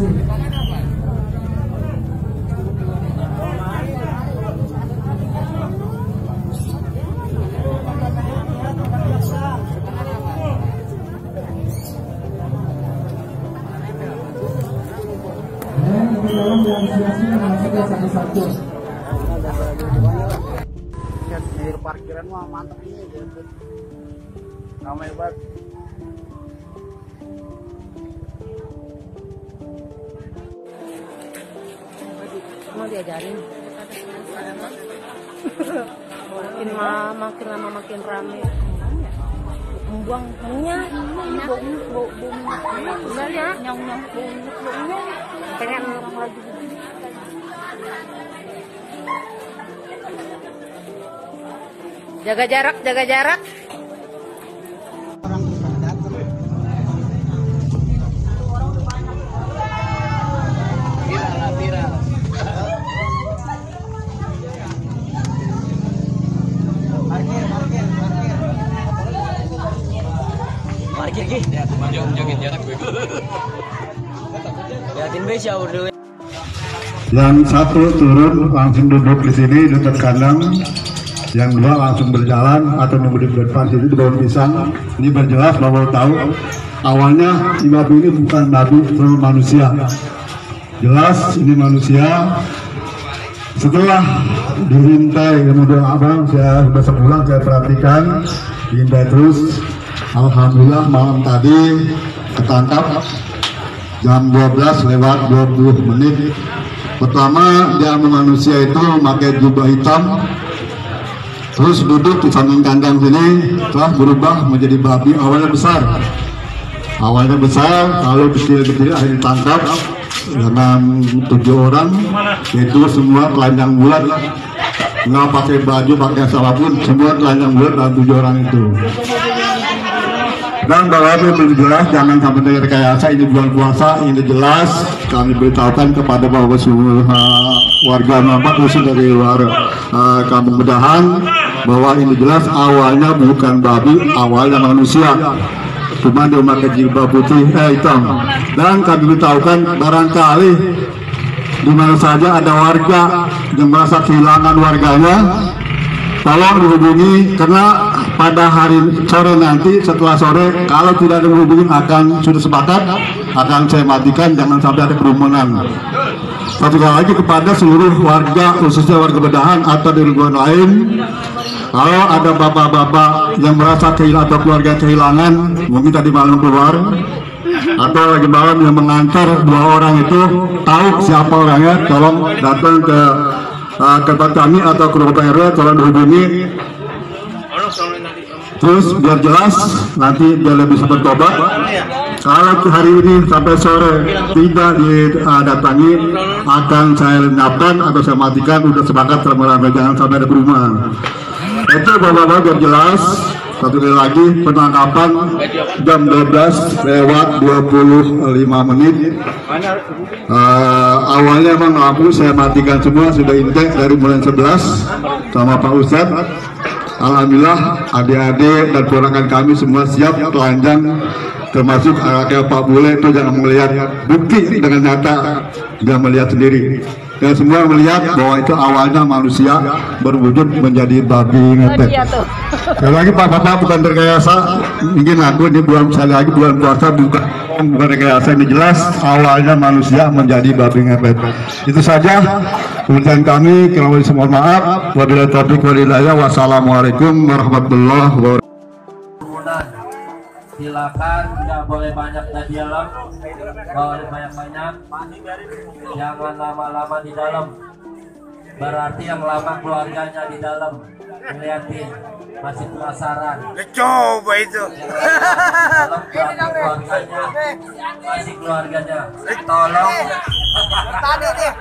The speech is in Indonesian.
kasih. Ini tolong yang siap-siap langsung satu-satu. Di parkiran mah mantap ini dia. Ramai banget. Mau diajarin. Makin lama makin rame. Membuang minyak, bau minyak ya, nyong baunya. Pengen lagi. Jaga jarak, jaga jarak. Viral. Parkir ki. Ya, joget jarak gue. Liatin be jauh dulu. Yang satu turun langsung duduk di sini dekat kandang. Yang dua langsung berjalan atau nunggu di depan sini di bawah pisang. Ini berjelas bahwa tahu awalnya si babi ini bukan babi, itu manusia. Jelas ini manusia. Setelah diintai kemudian abang saya sudah sebulan saya perhatikan diintai terus. Alhamdulillah malam tadi ketangkap jam 12:20. Pertama dia manusia itu memakai jubah hitam, terus duduk di samping kandang sini, telah berubah menjadi babi. Awalnya besar, lalu kecil-kecil akhirnya ditangkap dengan 7 orang, yaitu semua telanjang bulat, nggak pakai baju, pakai apapun, semua telanjang bulat dalam 7 orang itu. Dan bahwa itu jelas, jangan sampai direkayasa, ini bulan puasa, ini jelas kami beritahukan kepada bahwa seluruh warga Mamak khusus dari luar Kampung Bedahan bahwa ini jelas awalnya bukan babi, awalnya manusia, cuma dia memakai jilbab putih hitam. Dan kami beritahukan barangkali di mana saja ada warga yang merasa kehilangan warganya, tolong dihubungi, karena pada hari sore nanti setelah sore kalau tidak dihubungi akan sudah sepakat akan saya matikan, jangan sampai ada kerumunan. Satu lagi kepada seluruh warga khususnya warga Bedahan atau di lingkungan lain, kalau ada bapak-bapak yang merasa kehilangan atau keluarga kehilangan, mungkin tadi malam keluar atau lagi malam yang mengantar 2 orang itu, tahu siapa orangnya, tolong datang ke tempat kami atau ke rumah RW, tolong dihubungi. Terus biar jelas nanti dia lebih bisa bertobat. Kalau hari ini sampai sore tidak didatangi, akan saya lenyapkan atau saya matikan. Udah sepakat ramai-ramai, jangan sampai ada kerumunan. Itu bapak-bapak biar jelas. Satu kali lagi penangkapan jam 12:25. Awalnya emang lampu saya matikan semua, sudah intake dari mulai 11 sama Pak Ustadz. Alhamdulillah adik-adik dan ponakan kami semua siap telanjang, termasuk kayak Pak Bule itu jangan melihat bukti dengan nyata, dia melihat sendiri. Dan semua melihat bahwa itu awalnya manusia berwujud menjadi babi ngepet. Sekali lagi Pak Bapak bukan rekayasa, ingin aku ini sekali lagi bulan puasa bukan rekayasa, ini jelas awalnya manusia menjadi babi ngepet. Itu saja. Kemudian kami kira-kira semua maaf. Wabillahi taufiq wal hidayah. Wassalamualaikum warahmatullahi wabarakatuh. Silakan, nggak boleh banyak di dalam, boleh banyak-banyak, jangan lama-lama di dalam. Berarti yang lama keluarganya di dalam, ngeliatin, masih penasaran. Coba itu. Keluarganya, masih keluarganya. Tolong. Tadi deh.